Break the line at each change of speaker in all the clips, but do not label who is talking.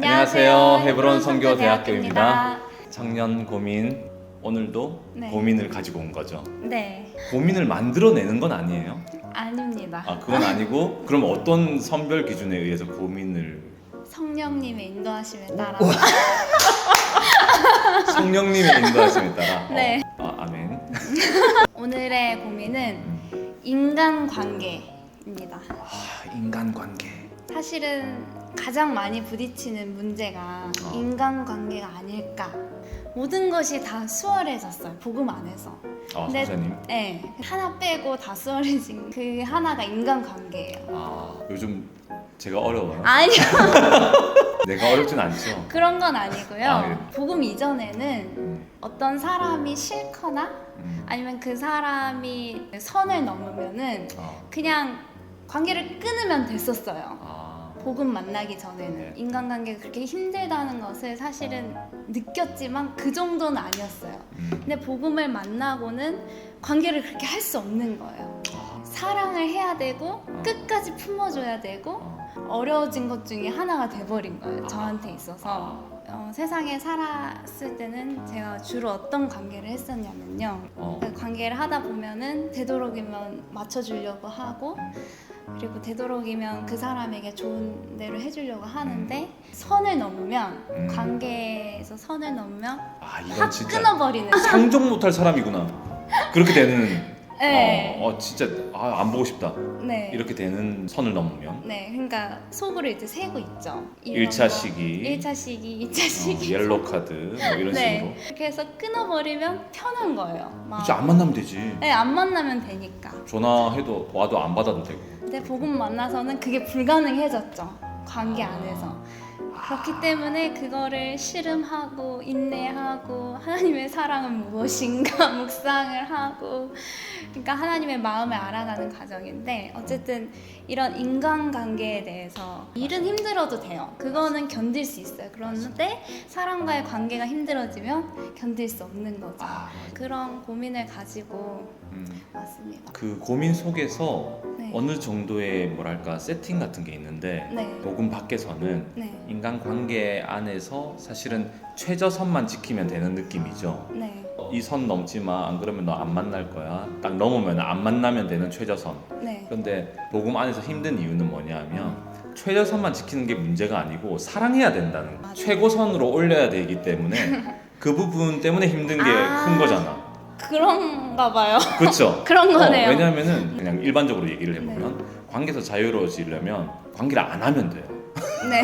안녕하세요. 헤브론 선교대학교입니다. 청년 고민, 오늘도
네.
고민을 가지고 온 거죠.
네,
고민을 만들어내는 건 아니에요.
아닙니다.
그건 아니고 그럼 어떤 선별 기준에 의해서 고민을
성령님의 인도하심에 따라.
성령님의 인도하심에 따라.
네.
아멘.
오늘의 고민은 인간관계입니다.
인간관계.
사실은 가장 많이 부딪히는 문제가 인간관계가 아닐까. 모든 것이 다 수월해졌어요. 복음 안에서. 근데
선생님.
네, 하나 빼고 다 수월해진 그 하나가 인간관계예요.
요즘 제가 어려워요.
아니요.
내가 어렵진 않죠.
그런 건 아니고요.
예.
복음 이전에는 어떤 사람이 싫거나 아니면 그 사람이 선을 넘으면은 그냥 관계를 끊으면 됐었어요. 복음 만나기 전에는.
네.
인간관계가 그렇게 힘들다는 것을 사실은 느꼈지만 그 정도는 아니었어요. 근데 복음을 만나고는 관계를 그렇게 할 수 없는 거예요. 사랑을 해야 되고 끝까지 품어줘야 되고 어려워진 것 중에 하나가 돼버린 거예요. 저한테 있어서. 세상에 살았을 때는 제가 주로 어떤 관계를 했었냐면요. 그 관계를 하다 보면은 되도록이면 맞춰주려고 하고 그리고 되도록이면 그 사람에게 좋은 대로 해주려고 하는데 선을 넘으면 관계에서 선을 넘으면
이건
확
진짜
끊어버리는.
상종 못할 사람이구나. 그렇게 되는.
네.
진짜 안 보고 싶다.
네.
이렇게 되는 선을 넘으면.
네, 그러니까 속으로 이제 세고 있죠.
1차 시기,
1차 시기, 2차 시기.
옐로우 카드 뭐 이런
네.
식으로.
그렇게 해서 끊어버리면 편한 거예요. 막.
그치, 안 만나면 되지.
네, 안 만나면 되니까.
전화해도 와도 안 받아도 되고.
근데 복음 만나서는 그게 불가능해졌죠. 관계 안에서. 그렇기 때문에 그거를 씨름하고 인내하고 하나님의 사랑은 무엇인가 묵상을 하고 그러니까 하나님의 마음을 알아가는 과정인데 어쨌든 이런 인간관계에 대해서 일은 힘들어도 돼요. 그거는 견딜 수 있어요. 그런데 사람과의 관계가 힘들어지면 견딜 수 없는 거죠. 그런 고민을 가지고 왔습니다.
그 고민 속에서
네.
어느 정도의 뭐랄까 세팅 같은 게 있는데
네.
복음 밖에서는
네.
인간관계 안에서 사실은 최저선만 지키면 되는 느낌이죠.
네.
이 선 넘지 마. 안 그러면 너 안 만날 거야. 딱 넘으면 안 만나면 되는 최저선.
네.
그런데 복음 안에서 힘든 이유는 뭐냐면 최저선만 지키는 게 문제가 아니고 사랑해야 된다는 거.
맞아요.
최고선으로 올려야 되기 때문에 그 부분 때문에 힘든 게 큰 거잖아.
그런가 봐요.
그렇죠?
그런 거네요.
왜냐하면은 그냥 일반적으로 얘기를 해보면 관계에서 자유로워지려면 관계를 안 하면 돼요.
네.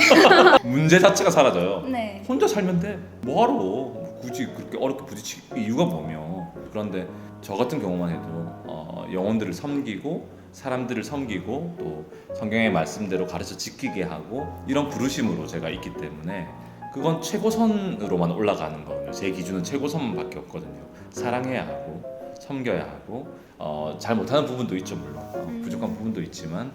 문제 자체가 사라져요.
네.
혼자 살면 돼. 뭐하러 굳이 그렇게 어렵게 부딪힐 이유가 뭐며. 그런데 저 같은 경우만 해도 영혼들을 섬기고 사람들을 섬기고 또 성경의 말씀대로 가르쳐 지키게 하고 이런 부르심으로 제가 있기 때문에 그건 최고선으로만 올라가는 거예요. 제 기준은 최고선밖에 없거든요. 사랑해야 하고 섬겨야 하고 잘 못하는 부분도 있죠. 물론 부족한 부분도 있지만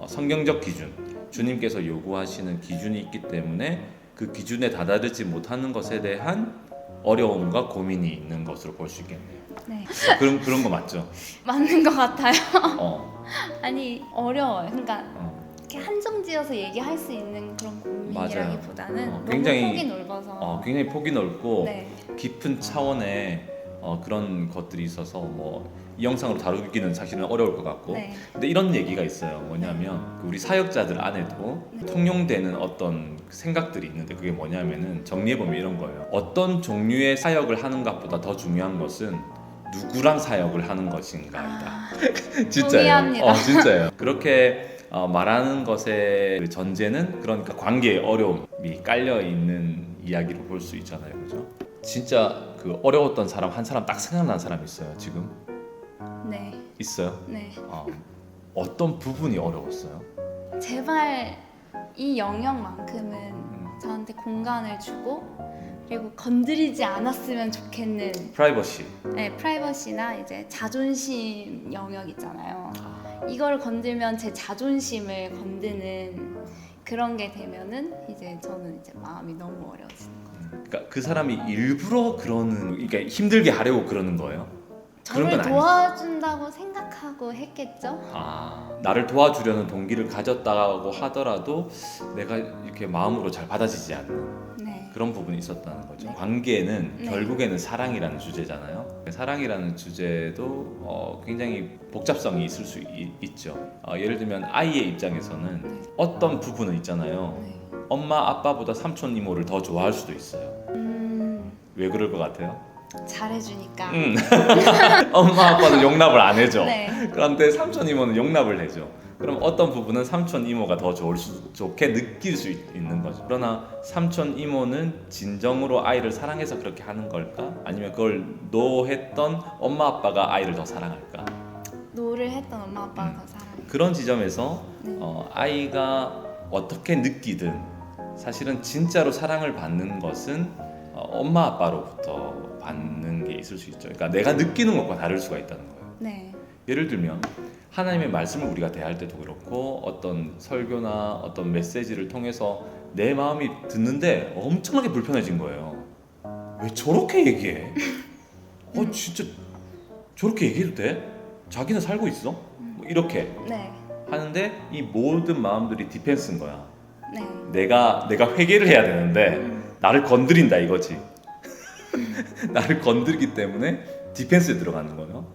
성경적 기준, 주님께서 요구하시는 기준이 있기 때문에 그 기준에 다다르지 못하는 것에 대한 어려움과 고민이 있는 것으로 볼 수 있겠네요.
네.
그런 거 맞죠?
맞는 것 같아요.
어,
아니 어려워요. 그러니까
어.
이렇게 한정지어서 얘기할 수 있는 그런 고민이라기보다는 너무
굉장히,
폭이 넓어서.
굉장히 폭이 넓고
네.
깊은 차원의 그런 것들이 있어서 이 영상으로 다루기는 사실은 어려울 것 같고
네.
근데 이런 얘기가 있어요. 뭐냐면 우리 사역자들 안에도 통용되는 어떤 생각들이 있는데 그게 뭐냐면은 정리해보면 이런 거예요. 어떤 종류의 사역을 하는 것보다 더 중요한 것은 누구랑 사역을 하는 것인가이다. 진짜예요.
동의합니다.
진짜예요. 그렇게 말하는 것의 그 전제는 그러니까 관계의 어려움이 깔려 있는 이야기로 볼 수 있잖아요, 그죠? 진짜 그 어려웠던 사람 한 사람 딱 생각나는 사람 있어요, 지금?
네.
있어요?
네.
어떤 부분이 어려웠어요?
제발 이 영역만큼은 저한테 공간을 주고 그리고 건드리지 않았으면 좋겠는
프라이버시.
네, 프라이버시나 이제 자존심 영역 있잖아요. 이걸 건들면 제 자존심을 건드는 그런 게 되면은 이제 저는 이제 마음이 너무 어려워지는 거예요.
그러니까 그 사람이 일부러 그러니까 힘들게 하려고 그러는 거예요?
저를
건 아니지.
도와준다고 생각하고 했겠죠.
나를 도와주려는 동기를 가졌다고 하더라도 내가 이렇게 마음으로 잘 받아지지 않는
네.
그런 부분이 있었다는 거죠.
네.
관계는
네.
결국에는 사랑이라는 주제잖아요. 사랑이라는 주제도 굉장히 복잡성이 있을 수 있죠. 예를 들면 아이의 입장에서는
네.
어떤 부분은 있잖아요.
네.
엄마 아빠보다 삼촌 이모를 더 좋아할 수도 있어요. 왜 그럴 것 같아요?
잘해주니까.
엄마 아빠는 용납을 안 해줘.
네.
그런데 삼촌 이모는 용납을 해줘. 그럼 어떤 부분은 삼촌 이모가 더 좋게 느낄 수 있는 거죠. 그러나 삼촌 이모는 진정으로 아이를 사랑해서 그렇게 하는 걸까? 아니면 그걸 노했던 엄마 아빠가 아이를 더 사랑할까?
노를 했던 엄마 아빠가 더 사랑해.
그런 지점에서
네.
아이가 어떻게 느끼든 사실은 진짜로 사랑을 받는 것은 엄마 아빠로부터 받는 게 있을 수 있죠. 그러니까 내가 느끼는 것과 다를 수가 있다는 거예요.
네.
예를 들면 하나님의 말씀을 우리가 대할 때도 그렇고 어떤 설교나 어떤 메시지를 통해서 내 마음이 듣는데 엄청나게 불편해진 거예요. 왜 저렇게 얘기해? 진짜 저렇게 얘기해도 돼? 자기는 살고 있어? 뭐 이렇게
네.
하는데 이 모든 마음들이 디펜스인 거야.
네.
내가 회개를 해야 되는데 나를 건드린다 이거지. 나를 건드리기 때문에 디펜스에 들어가는 거예요.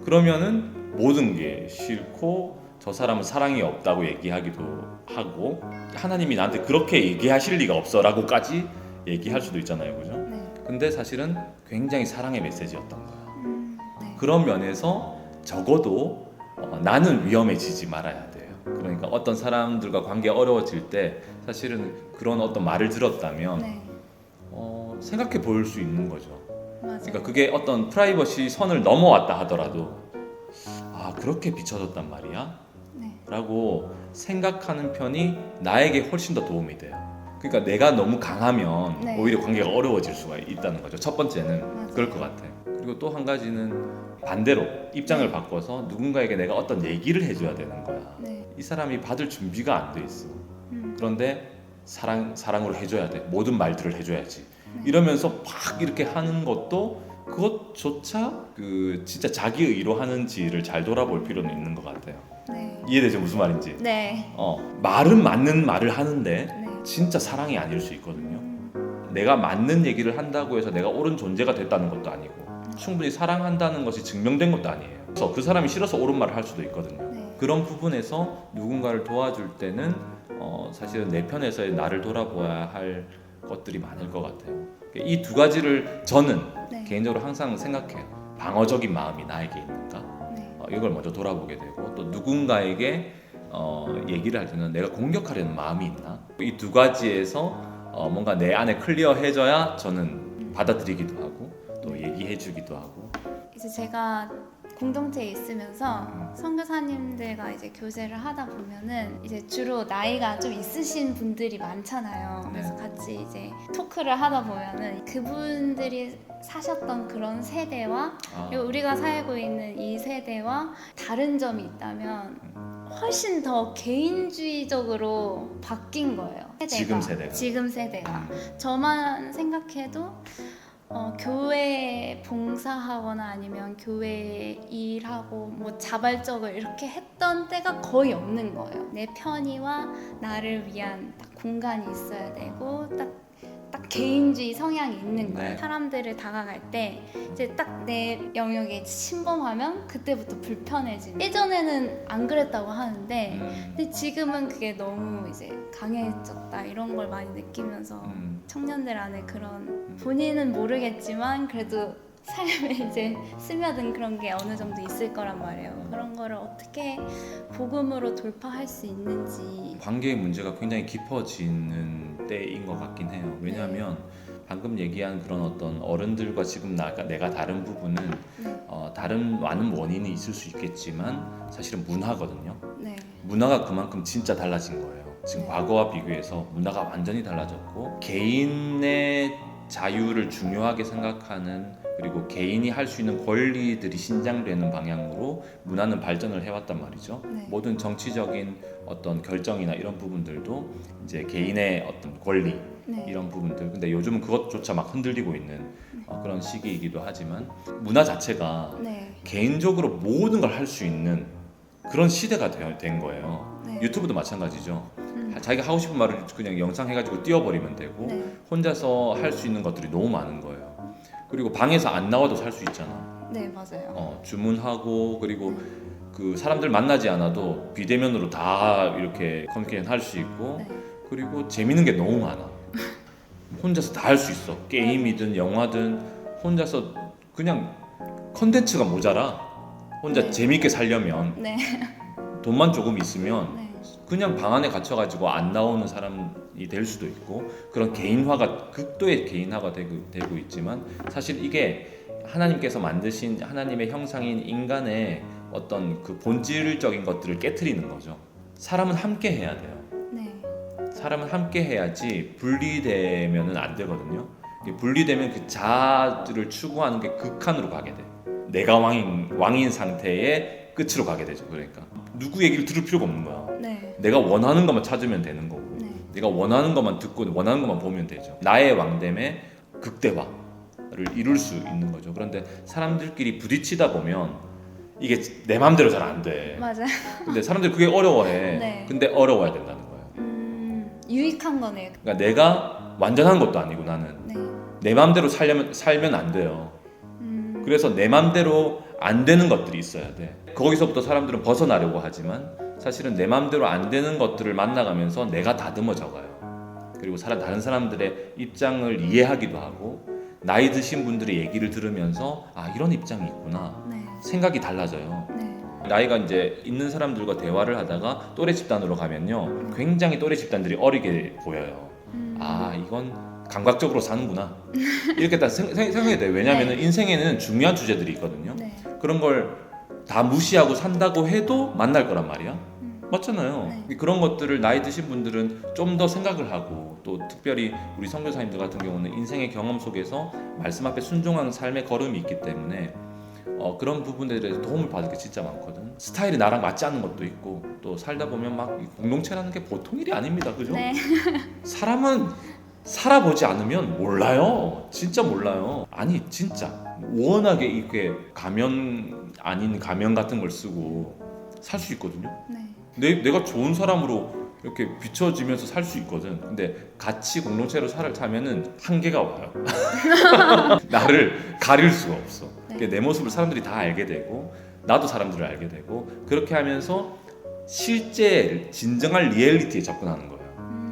그러면은 모든 게 싫고 저 사람은 사랑이 없다고 얘기하기도 하고 하나님이 나한테 그렇게 얘기하실 리가 없어라고까지 얘기할 수도 있잖아요, 그죠?
네.
근데 사실은 굉장히 사랑의 메시지였던 거야.
네.
그런 면에서 적어도 나는 위험해지지 말아야 돼요. 그러니까 어떤 사람들과 관계 어려워질 때 사실은 그런 어떤 말을 들었다면
네.
생각해 볼 수 있는 거죠.
맞아요.
그러니까 그게 어떤 프라이버시 선을 넘어왔다 하더라도 그렇게 비춰졌단 말이야?
네.
라고 생각하는 편이 나에게 훨씬 더 도움이 돼요. 그러니까 내가 너무 강하면
네.
오히려 관계가 어려워질 수가 있다는 거죠. 첫 번째는
맞아요.
그럴 것 같아. 그리고 또 한 가지는 반대로 입장을
네.
바꿔서 누군가에게 내가 어떤 얘기를 해줘야 되는 거야.
네.
이 사람이 받을 준비가 안 돼 있어. 그런데 사랑으로 해줘야 돼. 모든 말들을 해줘야지. 이러면서 막 이렇게 하는 것도 그것조차 진짜 자기 의로 하는지를 잘 돌아볼 필요는 있는 것 같아요.
네.
이해되죠? 무슨 말인지?
네.
말은 맞는 말을 하는데
네.
진짜 사랑이 아닐 수 있거든요. 내가 맞는 얘기를 한다고 해서 내가 옳은 존재가 됐다는 것도 아니고 충분히 사랑한다는 것이 증명된 것도 아니에요. 그래서 그 사람이 싫어서 옳은 말을 할 수도 있거든요.
네.
그런 부분에서 누군가를 도와줄 때는 사실은 내 편에서의 나를 돌아보아야 할 것들이 많을 것 같아요. 이 두 가지를 저는
네.
개인적으로 항상 생각해요. 방어적인 마음이 나에게 있는가?
네.
이걸 먼저 돌아보게 되고 또 누군가에게 얘기를 할 때는 내가 공격하려는 마음이 있나? 이 두 가지에서 뭔가 내 안에 클리어해져야 저는 받아들이기도 하고 또 얘기해주기도 하고.
이제 제가 공동체에 있으면서 선교사님들과 이제 교제를 하다 보면은 이제 주로 나이가 좀 있으신 분들이 많잖아요. 그래서 같이 이제 토크를 하다 보면은 그분들이 사셨던 그런 세대와 그리고 우리가 살고 있는 이 세대와 다른 점이 있다면 훨씬 더 개인주의적으로 바뀐 거예요. 지금 세대가. 저만 생각해도 교회에 봉사하거나 아니면 교회에 일하고 뭐 자발적으로 이렇게 했던 때가 거의 없는 거예요. 내 편의와 나를 위한 딱 공간이 있어야 되고 딱 개인주의 성향이 있는 거예요.
네.
사람들을 다가갈 때 이제 딱 내 영역에 침범하면 그때부터 불편해지는. 예전에는 안 그랬다고 하는데 근데 지금은 그게 너무 이제 강해졌다 이런 걸 많이 느끼면서 청년들 안에 그런 본인은 모르겠지만 그래도 삶에 이제 스며든 그런 게 어느 정도 있을 거란 말이에요. 그런 거를 어떻게 복음으로 돌파할 수 있는지.
관계의 문제가 굉장히 깊어지는 때인 것 같긴 해요. 왜냐하면 방금 얘기한 그런 어떤 어른들과 지금 내가 다른 부분은 다른 많은 원인이 있을 수 있겠지만 사실은 문화거든요.
네.
문화가 그만큼 진짜 달라진 거예요. 지금 과거와 비교해서 문화가 완전히 달라졌고 개인의 자유를 중요하게 생각하는 그리고 개인이 할 수 있는 권리들이 신장되는 방향으로 문화는 발전을 해왔단 말이죠.
네.
모든 정치적인 어떤 결정이나 이런 부분들도 이제 개인의 어떤 권리
네.
이런 부분들. 근데 요즘은 그것조차 막 흔들리고 있는 그런 시기이기도 하지만 문화 자체가
네.
개인적으로 모든 걸 할 수 있는 그런 시대가 된 거예요.
네.
유튜브도 마찬가지죠. 자기가 하고 싶은 말을 그냥 영상 해가지고 띄워버리면 되고
네.
혼자서 할 수 있는 것들이 너무 많은 거예요. 그리고 방에서 안 나와도 살 수 있잖아.
네, 맞아요.
주문하고 그리고 그 사람들 만나지 않아도 비대면으로 다 이렇게 커뮤니케이션 할 수 있고
네.
그리고 재밌는 게 너무 많아. 혼자서 다 할 수 있어. 게임이든 영화든 혼자서 그냥 컨텐츠가 모자라. 혼자
네.
재밌게 살려면
네.
돈만 조금 있으면
네.
그냥 방 안에 갇혀가지고 안 나오는 사람이 될 수도 있고 그런 개인화가 극도의 개인화가 되고 있지만 사실 이게 하나님께서 만드신 하나님의 형상인 인간의 어떤 그 본질적인 것들을 깨트리는 거죠. 사람은 함께 해야 돼요.
네.
사람은 함께 해야지 분리되면은 안 되거든요. 분리되면 그 자아를 추구하는 게 극한으로 가게 돼. 내가 왕인 상태의 끝으로 가게 되죠. 그러니까 누구 얘기를 들을 필요가 없는 거야.
네.
내가 원하는 것만 찾으면 되는 거고
네.
내가 원하는 것만 듣고 원하는 것만 보면 되죠. 나의 왕됨의 극대화를 이룰 수 있는 거죠. 그런데 사람들끼리 부딪히다 보면 이게 내 마음대로 잘 안 돼.
맞아요.
근데 사람들이 그게 어려워해.
네.
근데 어려워야 된다는 거예요.
유익한 거네요.
그러니까 내가 완전한 것도 아니고 나는
네.
내 마음대로 살면 안 돼요. 그래서 내 마음대로 안 되는 것들이 있어야 돼. 거기서부터 사람들은 벗어나려고 하지만 사실은 내 마음대로 안 되는 것들을 만나가면서 내가 다듬어져 가요. 그리고 다른 사람들의 입장을 이해하기도 하고 나이 드신 분들의 얘기를 들으면서 아 이런 입장이 있구나.
네.
생각이 달라져요.
네.
나이가 이제 있는 사람들과 대화를 하다가 또래 집단으로 가면요 굉장히 또래 집단들이 어리게 보여요. 아 이건 감각적으로 사는구나 이렇게 딱 생각이 돼요. 왜냐하면
네.
인생에는 중요한 주제들이 있거든요.
네.
그런 걸 다 무시하고 산다고 해도 만날 거란 말이야. 맞잖아요.
네.
그런 것들을 나이 드신 분들은 좀 더 생각을 하고 또 특별히 우리 선교사님들 같은 경우는 인생의 경험 속에서 말씀 앞에 순종하는 삶의 걸음이 있기 때문에 그런 부분에 대해서 도움을 받을 게 진짜 많거든. 스타일이 나랑 맞지 않는 것도 있고 또 살다 보면 막 공동체라는 게 보통 일이 아닙니다. 그죠?
네.
사람은 살아보지 않으면 몰라요. 진짜 몰라요. 아니 진짜 워낙에 이렇게 가면 아닌 가면 같은 걸 쓰고 살 수 있거든요.
네.
내가 좋은 사람으로 이렇게 비춰지면서 살 수 있거든. 근데 같이 공동체로 살면은 한계가 와요. 나를 가릴 수가 없어.
네.
내 모습을 사람들이 다 알게 되고 나도 사람들을 알게 되고 그렇게 하면서 실제 진정한 리얼리티에 접근하는 거예요.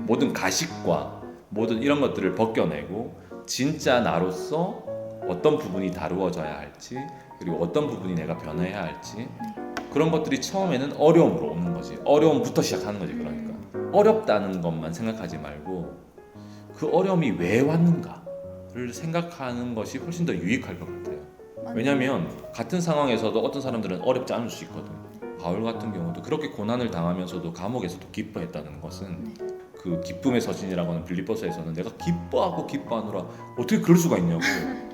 모든 가식과 모든 이런 것들을 벗겨내고 진짜 나로서 어떤 부분이 다루어져야 할지 그리고 어떤 부분이 내가 변해야 할지 그런 것들이 처음에는 어려움으로 오는 거지. 어려움부터 시작하는 거지. 그러니까 어렵다는 것만 생각하지 말고 그 어려움이 왜 왔는가를 생각하는 것이 훨씬 더 유익할 것 같아요. 왜냐하면 같은 상황에서도 어떤 사람들은 어렵지 않을 수 있거든. 바울 같은 경우도 그렇게 고난을 당하면서도 감옥에서도 기뻐했다는 것은 그 기쁨의 서신이라고 하는 빌립보서에서는 내가 기뻐하느라 어떻게 그럴 수가 있냐고.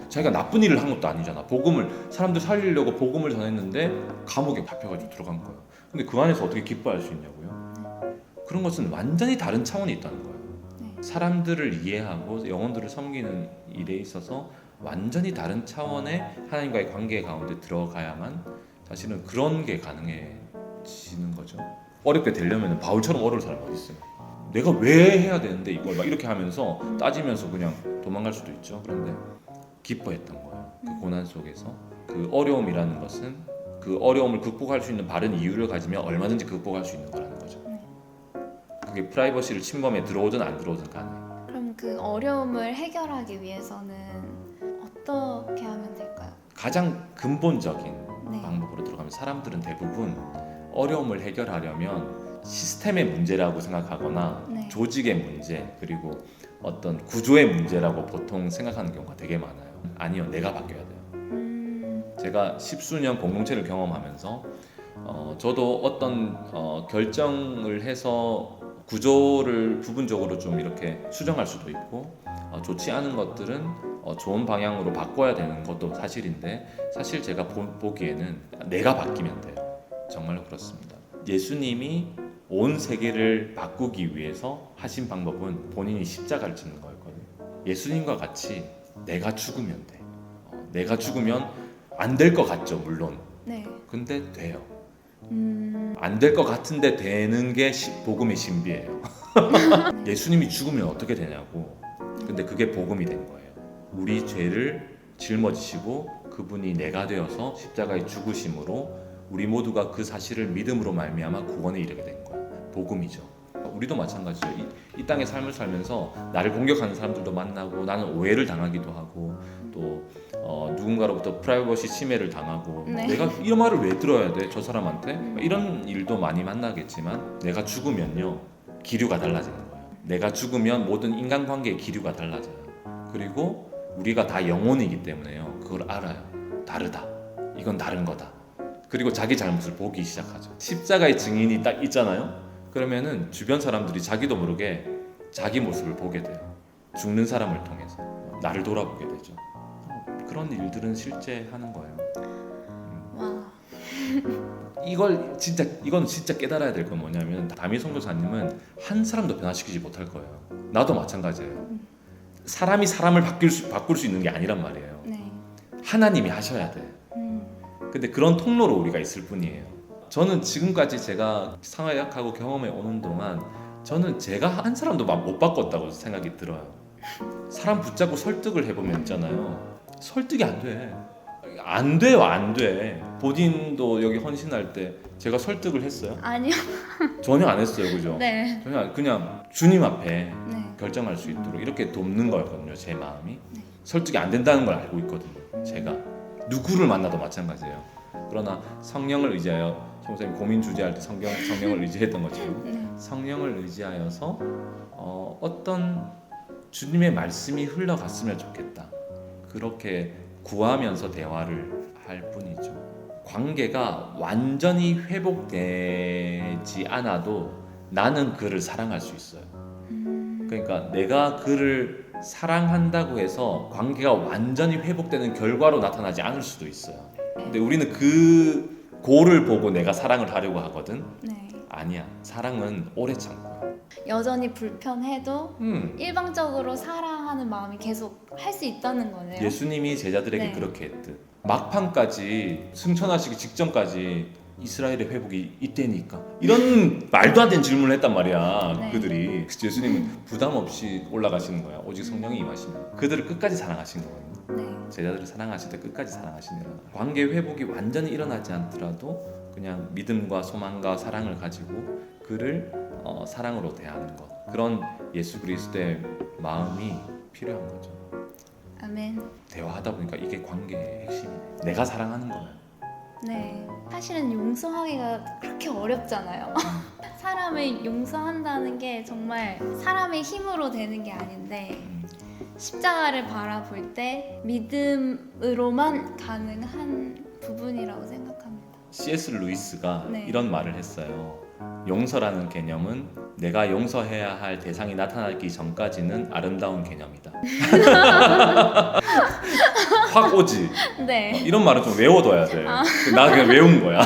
자기가 나쁜 일을 한 것도 아니잖아. 사람들 살리려고 복음을 전했는데 감옥에 잡혀가지고 들어간 거예요. 근데 그 안에서 어떻게 기뻐할 수 있냐고요. 그런 것은 완전히 다른 차원이 있다는 거예요. 사람들을 이해하고 영혼들을 섬기는 일에 있어서 완전히 다른 차원의 하나님과의 관계 가운데 들어가야만 사실은 그런 게 가능해지는 거죠. 어렵게 되려면 바울처럼 어려울 사람이 어디 있어요. 내가 왜 해야 되는데 이걸 막 이렇게 하면서 따지면서 그냥 도망갈 수도 있죠. 그런데 기뻐했던 거예요. 그 고난 속에서 그 어려움이라는 것은 그 어려움을 극복할 수 있는 바른 이유를 가지면 얼마든지 극복할 수 있는 거라는 거죠. 그게 프라이버시를 침범해 들어오든 안 들어오든 간에.
그럼 그 어려움을 해결하기 위해서는 어떻게 하면 될까요?
가장 근본적인
네.
방법으로 들어가면 사람들은 대부분 어려움을 해결하려면 시스템의 문제라고 생각하거나
네.
조직의 문제 그리고 어떤 구조의 문제라고 보통 생각하는 경우가 되게 많아요. 아니요, 내가 바뀌어야 돼요. 제가 10수년 공동체를 경험하면서 저도 어떤 결정을 해서 구조를 부분적으로 좀 이렇게 수정할 수도 있고 좋지 않은 것들은 좋은 방향으로 바꿔야 되는 것도 사실인데 사실 제가 보기에는 내가 바뀌면 돼요. 정말로 그렇습니다. 예수님이 온 세계를 바꾸기 위해서 하신 방법은 본인이 십자가를 짓는 거였거든요. 예수님과 같이 내가 죽으면 돼. 내가 죽으면 안 될 것 같죠, 물론.
네.
근데 돼요. 안 될 것 같은데 되는 게 복음의 신비예요. 예수님이 죽으면 어떻게 되냐고. 근데 그게 복음이 된 거예요. 우리 죄를 짊어지시고 그분이 내가 되어서 십자가에 죽으심으로 우리 모두가 그 사실을 믿음으로 말미암아 구원에 이르게 된 거예요. 복음이죠. 우리도 마찬가지죠. 이 땅의 삶을 살면서 나를 공격하는 사람들도 만나고 나는 오해를 당하기도 하고 또 누군가로부터 프라이버시 침해를 당하고
네.
내가 이런 말을 왜 들어야 돼? 저 사람한테? 이런 일도 많이 만나겠지만 내가 죽으면요 기류가 달라지는 거예요. 내가 죽으면 모든 인간관계의 기류가 달라져요. 그리고 우리가 다 영혼이기 때문에요. 그걸 알아요. 다르다. 이건 다른 거다. 그리고 자기 잘못을 보기 시작하죠. 십자가의 증인이 딱 있잖아요. 그러면은 주변 사람들이 자기도 모르게 자기 모습을 보게 돼요. 죽는 사람을 통해서 나를 돌아보게 되죠. 그런 일들은 실제 하는 거예요.
와.
이건 진짜 깨달아야 될 건 뭐냐면 다미 선교사님은 한 사람도 변화시키지 못할 거예요. 나도 마찬가지예요. 사람이 사람을 바꿀 수 있는 게 아니란 말이에요.
네.
하나님이 하셔야 돼. 근데 그런 통로로 우리가 있을 뿐이에요. 저는 지금까지 제가 상하약하고 경험해 오는 동안 저는 제가 한 사람도 못 바꿨다고 생각이 들어요. 사람 붙잡고 설득을 해보면 있잖아요. 설득이 안 돼. 안 돼요, 안 돼. 본인도 여기 헌신할 때 제가 설득을 했어요?
아니요.
전혀 안 했어요, 그죠?
네.
전혀 그냥 주님 앞에
네.
결정할 수 있도록 이렇게 돕는 거였거든요, 제 마음이.
네.
설득이 안 된다는 걸 알고 있거든요, 제가. 누구를 만나도 마찬가지예요. 그러나 성령을 의지하여, 선생님 고민 주제할 때 성령을 의지했던 것처럼
네.
성령을 의지하여서 어떤 주님의 말씀이 흘러갔으면 좋겠다. 그렇게 구하면서 대화를 할 뿐이죠. 관계가 완전히 회복되지 않아도 나는 그를 사랑할 수 있어요. 그러니까 내가 그를 사랑한다고 해서 관계가 완전히 회복되는 결과로 나타나지 않을 수도 있어요. 근데 우리는 그 고를 보고 내가 사랑을 하려고 하거든.
네.
아니야. 사랑은 오래 참고요.
여전히 불편해도 일방적으로 사랑하는 마음이 계속 할 수 있다는 거네요.
예수님이 제자들에게
네.
그렇게 했듯 막판까지 승천하시기 직전까지 이스라엘의 회복이 이때니까 이런 말도 안 되는 질문을 했단 말이야.
네.
그들이. 예수님은 부담 없이 올라가시는 거야. 오직 성령이 임하시면. 그들을 끝까지 사랑하신 거거든요.
네.
제자들을 사랑하실 때 끝까지 사랑하시느라. 관계 회복이 완전히 일어나지 않더라도 그냥 믿음과 소망과 사랑을 가지고 그를 사랑으로 대하는 것. 그런 예수 그리스도의 마음이 필요한 거죠.
아멘.
대화하다 보니까 이게 관계의 핵심이네. 내가 사랑하는 거야.
네. 사실은 용서하기가 그렇게 어렵잖아요. 사람을 용서한다는 게 정말 사람의 힘으로 되는 게 아닌데 십자가를 바라볼 때 믿음으로만 가능한 부분이라고 생각합니다.
C.S. 루이스가
네.
이런 말을 했어요. 용서라는 개념은 내가 용서해야 할 대상이 나타나기 전까지는 아름다운 개념이다. 확 오지.
네.
이런 말은 좀 외워둬야 돼. 나 그냥 외운 거야.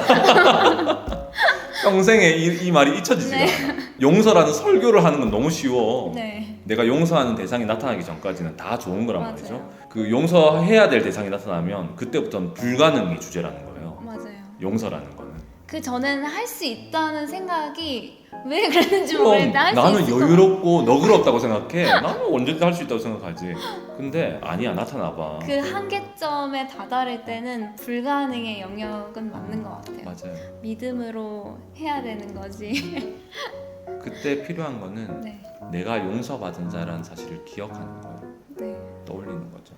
평생에 이 말이 잊혀지지가
네.
않아. 용서라는 설교를 하는 건 너무 쉬워.
네.
내가 용서하는 대상이 나타나기 전까지는 다 좋은 거란
맞아요.
말이죠. 그 용서해야 될 대상이 나타나면 그때부터는 불가능이 주제라는 거예요.
맞아요.
용서라는 거는.
그 전에는 할 수 있다는 생각이 왜 그랬는지
그럼
모르겠는데 할 수
나는
있을 것
여유롭고 너그럽다고 생각해. 나는 언제든 할 수 있다고 생각하지. 근데 아니야, 나타나봐.
그 한계점에 다다를 때는 불가능의 영역은 맞는 것 같아요.
맞아요.
믿음으로 해야 되는 거지.
그때 필요한 거는
네.
내가 용서받은 자라는 사실을 기억하는 거예요.
네.
떠올리는 거죠.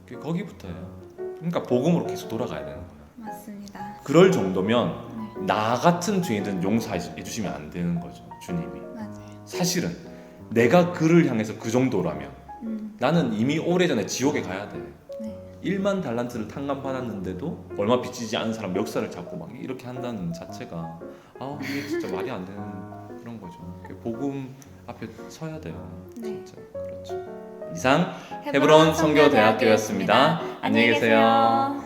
그게 거기부터예요. 그러니까 복음으로 계속 돌아가야 되는 거예요.
맞습니다.
그럴 정도면 나 같은 죄인들은 용서해 주시면 안 되는 거죠. 주님이.
맞아요.
사실은 내가 그를 향해서 그 정도라면 나는 이미 오래전에 지옥에 가야 돼.
네.
1만 달란트를 탕감받았는데도 얼마 빚지지 않은 사람 멱살을 잡고 막 이렇게 한다는 자체가 이게 진짜 말이 안 되는 그런 거죠. 복음 앞에 서야 돼요.
네.
진짜 그렇죠. 이상 헤브론 선교대학교였습니다. 안녕히 계세요.